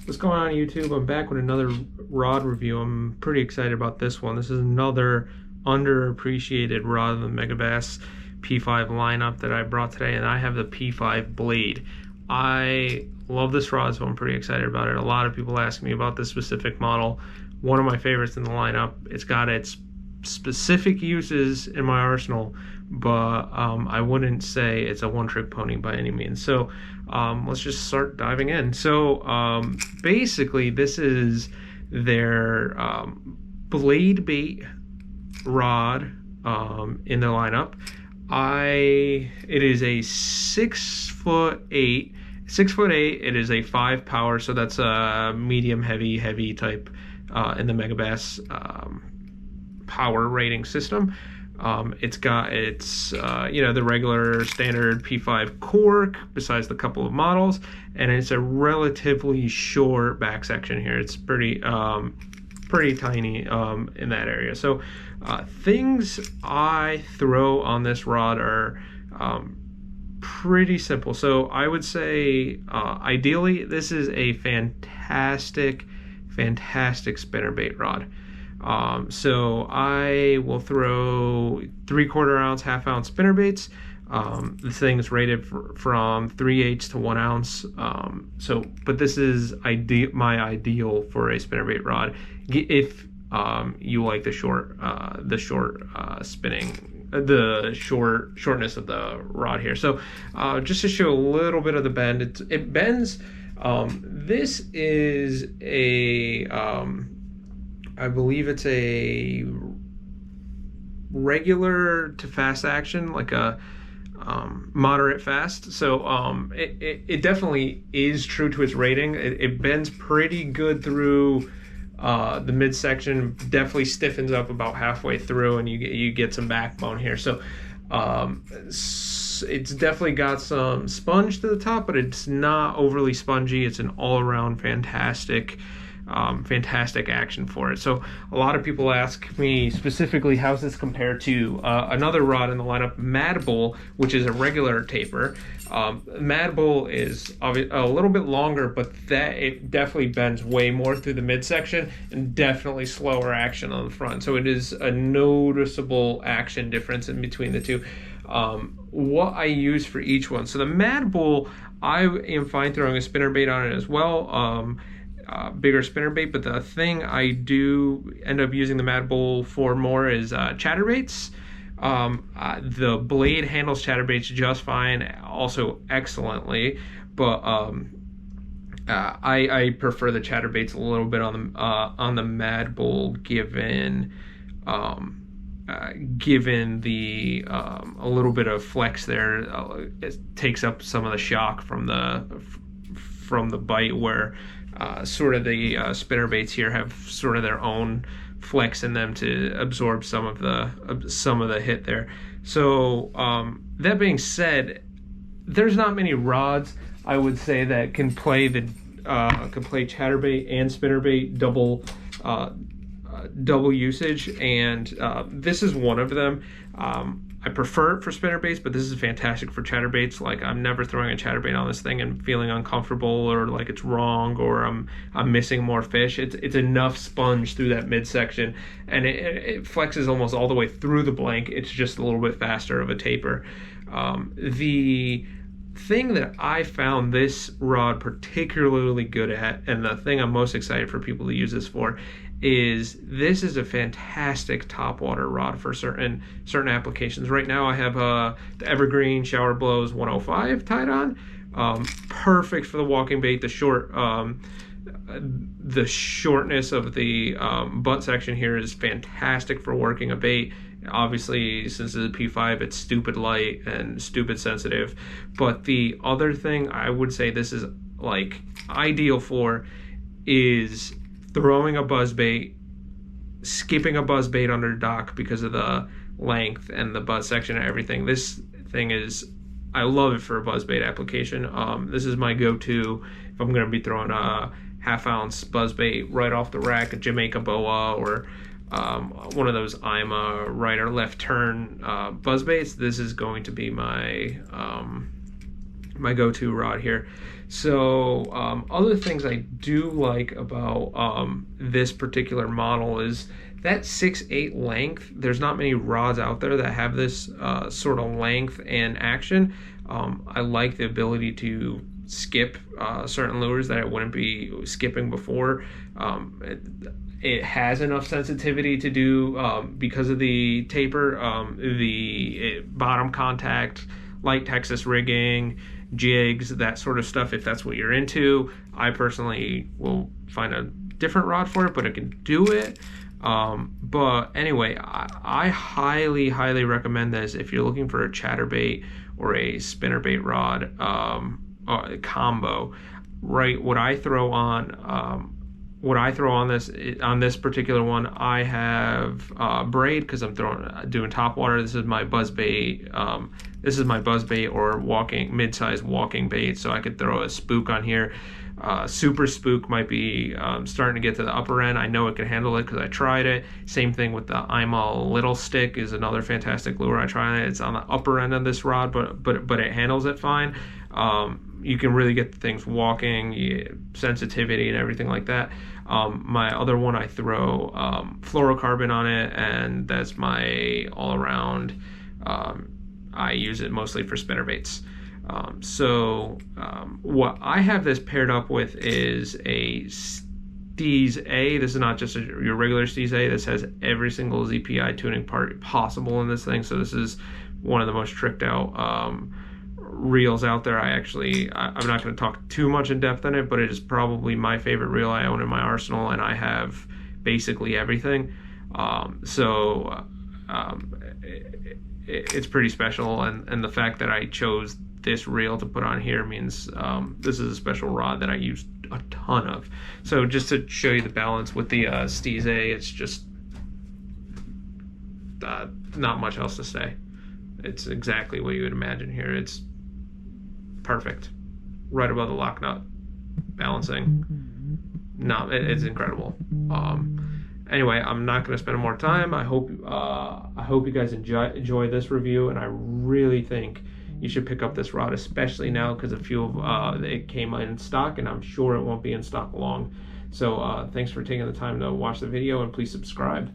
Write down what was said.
What's going on YouTube? I'm back with another rod review. I'm pretty excited about this one. This is another underappreciated rod in the Megabass P5 lineup that I brought today, and I have the P5 blade. I love this rod, so I'm pretty excited about it. A lot of people ask me about this specific model. One of my favorites in the lineup. It's got its specific uses in my arsenal, but I wouldn't say it's a one-trick pony by any means. So let's just start diving in. So basically this is their blade bait rod in the lineup. It is a 6'8". 6'8". It is a 5 power, so that's a medium heavy type in the Megabass power rating system. It's got its the regular standard P5 cork besides the couple of models, and it's a relatively short back section here. It's pretty tiny in that area. So things I throw on this rod are pretty simple. So I would say ideally this is a fantastic spinnerbait rod. So I will throw 3/4 ounce, 1/2 ounce spinnerbaits. The thing is rated from 3/8 to 1 ounce. But this is my ideal for a spinnerbait rod if you like the shortness of the rod here. So just to show a little bit of the bend, it bends. This is a I believe it's a regular to fast action, like a moderate fast. So it definitely is true to its rating. It bends pretty good through the midsection, definitely stiffens up about halfway through, and you get some backbone here. So it's definitely got some sponge to the top, but it's not overly spongy. It's an all-around fantastic action for it. So a lot of people ask me specifically, how's this compared to another rod in the lineup, Mad Bull, which is a regular taper. Mad Bull is a little bit longer, but it definitely bends way more through the midsection and definitely slower action on the front. So it is a noticeable action difference in between the two. What I use for each one. So the Mad Bull, I am fine throwing a spinnerbait on it as well. Bigger spinnerbait, but the thing I do end up using the Mad Bull for more is chatterbaits. The blade handles chatterbaits just fine, also excellently, but I prefer the chatterbaits a little bit on the Mad Bull, given the a little bit of flex there. It takes up some of the shock from the bite, where sort of the spinnerbaits here have sort of their own flex in them to absorb some of the hit there. So that being said, there's not many rods I would say that can play chatterbait and spinnerbait double usage, and this is one of them. I prefer it for spinnerbaits, but this is fantastic for chatterbaits. Like, I'm never throwing a chatterbait on this thing and feeling uncomfortable or like it's wrong or I'm missing more fish. It's enough sponge through that midsection, and it flexes almost all the way through the blank. It's just a little bit faster of a taper. The thing that I found this rod particularly good at, and the thing I'm most excited for people to use this for, is this is a fantastic topwater rod for certain applications. Right now I have the Evergreen Shower Blows 105 tied on. Perfect for the walking bait. The shortness of the butt section here is fantastic for working a bait. Obviously, since it's a P5, it's stupid light and stupid sensitive. But the other thing I would say this is like ideal for is throwing a buzzbait, skipping a buzzbait under dock because of the length and the butt section and everything. This thing is, I love it for a buzzbait application. This is my go-to if I'm going to be throwing a 1/2 ounce buzzbait right off the rack, a Jamaica boa, or one of those IMA right or left turn buzzbaits. This is going to be my my go-to rod here. So other things I do like about this particular model is that 6'8" length. There's not many rods out there that have this sort of length and action. I like the ability to skip certain lures that I wouldn't be skipping before. It has enough sensitivity to do, because of the taper, the bottom contact, light Texas rigging, jigs, that sort of stuff. If that's what you're into, I personally will find a different rod for it, but it can do it. But anyway, I highly recommend this if you're looking for a chatterbait or a spinnerbait rod combo. Right, what I throw on this particular one, I have braid, because I'm doing topwater. This is my buzz bait. This is my buzz bait or mid-sized walking bait, so I could throw a spook on here. Super spook might be starting to get to the upper end. I know it can handle it because I tried it. Same thing with the I'm a Little stick is another fantastic lure. I tried it. It's on the upper end of this rod, but it handles it fine. You can really get things walking, sensitivity and everything like that. My other one, I throw fluorocarbon on it, and that's my all-around. I use it mostly for spinnerbaits. What I have this paired up with is a Steez A. This is not just your regular Steez A. This has every single ZPI tuning part possible in this thing. So this is one of the most tricked out reels out there. I'm not going to talk too much in depth on it, but it is probably my favorite reel I own in my arsenal, and I have basically everything. It's pretty special, and the fact that I chose this reel to put on here means this is a special rod that I use a ton of. So just to show you the balance with the Steez A, it's just not much else to say. It's exactly what you would imagine here. It's perfect, right above the lock nut, balancing. No, it's incredible. Anyway, I'm not going to spend more time. I hope you guys enjoy this review, and I really think you should pick up this rod, especially now because a few of it came in stock, and I'm sure it won't be in stock long. So thanks for taking the time to watch the video, and please subscribe.